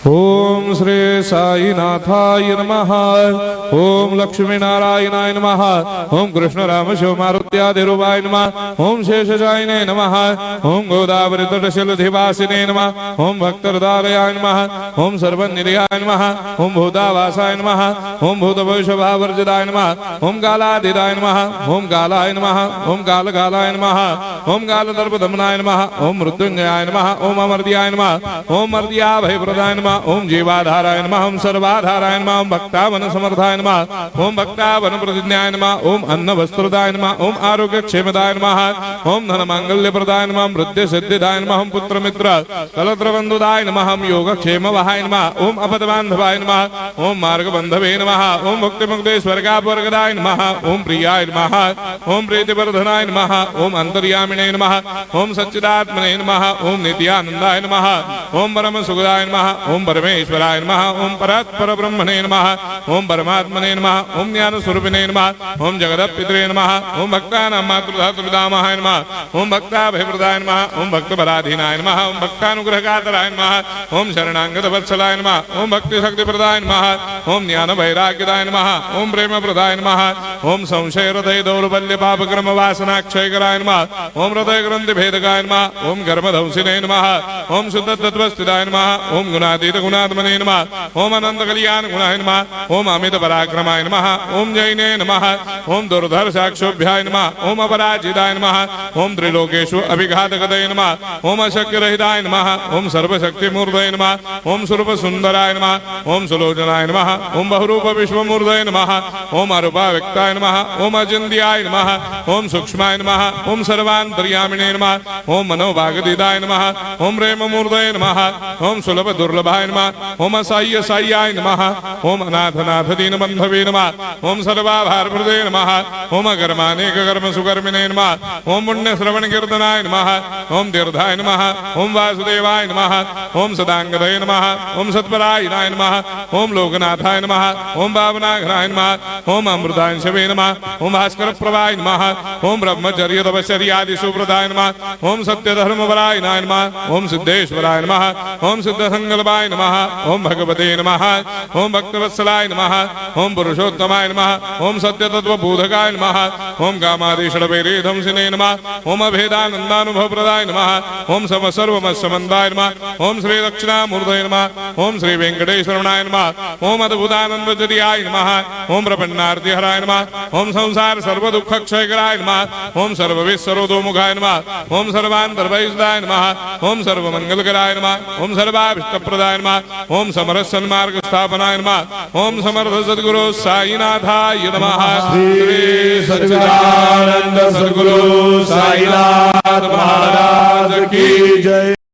ओम श्री साईनाथाय नमः। ओम लक्ष्मी नारायणाय नमः। ओम कृष्ण राम शिव मारुत्यादिरूपाय नमः। ओम शेषशायिने नमः। ओम गोदावरी तटशिलधिवासिने नमः। ओम भक्तहृदयाय नमः। ओम सर्वनिधयाय नमः। ओम भूतावासाय नमः। ओम भूतभविष्यभावर्जिताय नमः। ओम कालाधीराय नमः। ओम कालाय नमः। ओम कालकालाय नमः। ओम कालदर्पदमनाय नमः। ओम मृत्युंजयाय नमः। ओम अमर्त्याय नमः। ओम मर्त्याभयप्रदाय नमः। ओम जीवाधाराय नमः। ओम सर्वाधाराय नमः। ओम भक्तावन समर्थाय नमः। ओम भक्तावन प्रतिज्ञाय नमः। ओम अन्न वस्त्रदाय नमः। ओम आरोग्य क्षेमदाय नमः। ओम धन मांगल्य प्रदाय नमः। ओम वृद्धि सिद्धिदाय नमः। ओम पुत्र मित्र कलत्र बंधुदाय नमः। ओम योग क्षेम वहाय नमः। ओम अपद बांधवाय नमः। ओम मार्ग बंधवे नमः। ओम मुक्ति मुक्ति स्वर्गापवर्गदाय नमः। ओम प्रियाय नमः। ओम प्रीतिवर्धनाय नमः। ओम अंतर्यामिने नमः। ओम सच्चिदात्मने नमः। ओम नित्यानंदाय नमः। ओम परम सुखदाय नमः। ओम परमेश्वराय नमः। ओम परात्पर ब्रह्मणे नमः। ओम परमात्मने नमः। ओम ज्ञान स्वरूपिणे नमः। ओम जगदपितरे नमः। ओम भक्तानां मातृधातुर्धामाय नमः। ओम भक्ताभयप्रदाय नमः। ओम भक्तपराधीनाय नमः। ओम भक्तानुग्रहकातराय नमः। ओम शरणागत वत्सलाय नमः। ओम भक्ति शक्ति प्रदाय नमः। ओम ज्ञान वैराग्यदाय नमः। ओम प्रेम प्रदाय नमः। ओम संशय हृदय दौर्बल्य पापक्रम वासना क्षयकराय नमः। ओम हृदय ग्रंथि भेदकाय नमः। ओम गर्भधंसिने नमः। ओम शुद्ध तत्वस्थिताय नमः। ओम गुणातीत गुणात्मने नमः। ओम अनंत कल्याण गुणाय नमः। ओम अमित पराक्रमाय नमः। ओम जैने नमः। ओम दुर्धर्षाक्षोभ्याय नमः। ओम अपराजिताय नमः। ओम त्रिलोकेषु अभिघातगतये नमः। ओम अशक्य रहिताय नमः। ओम सर्वशक्ति मूर्धये नमः। ओम स्वरूप सुंदराय नमः। ओम सुलोचनाय नमः। ओम बहुरूप विश्वमूर्धये नमः। ओम अरूपाव्यक्ताय नमः। ओम अचिन्त्याय नमः। ओम सूक्ष्माय नमः। ओम सर्वान्तर्यामिने नमः। ओम मनोभागदिदाय नमः। ओम प्रेममूर्धये नमः। ओम सुलभ दुर्लभाय नमः। ओम असाय्य साय्याय नमः। ओम अनाथनाथ दीनबन्धवे नमः। ओम सर्वाभारप्रदे नमः। ओम अकर्मानेक कर्म सुकर्मिणे नमः। ओम पुण्य श्रवण कीर्तनाय नमः। ओम तीर्थाय नमः। ओम वासुदेवाय नमः। ओम सदांगदये नमः। ओम सत्परायणाय नमः। ओम लोकनाथाय नमः। ओम भावनाघनाय नमः। ओम अमृतांशवे नमः। ओम भास्कर प्रभाय नमः। ओम ब्रह्मचर्य तपश्चर्यादि सुप्रदाय नमः। ओम सत्य धर्मपरायणाय नमः। ओम सिद्धेश्वराय नमः। ओम सिद्ध संकल्पाय नमः। ओम भगवते नमः। ओम भक्तवत्सलाय नमः। ओम पुरुषोत्तमाय नमः। ओम सत्य तत्व बोधकाय नमः। ओम कामादिषडवैरेधंसिने नमः। ओम अभेदानंदानुभव प्रदाय नमः। ओम सम सर्वमस्समन्दाय नमः। ओम श्री दक्षिणामूर्तये नमः। ओम श्री वेंकटेश्वरनाय नमः। ओम अद्भुतानंदजरियाय नमः। ओम प्रपन्नार्ति हराय नमः। ओम संसार सर्व दुख क्षयकराय नमः। ओम सर्वविश्वरोधोमुखाय नमः। ओम सर्वान्तर्भयदाय नमः। ओम सर्वमंगलकराय नमः। ओम सर्वाभिष्टप्रदाय नमः। ओम समरस सन्मार्ग स्थापनाय नमः। ओम समर्थ सद्गुरु साईनाथाय नमः। श्री सच्चिदानंद सद्गुरु साईनाथ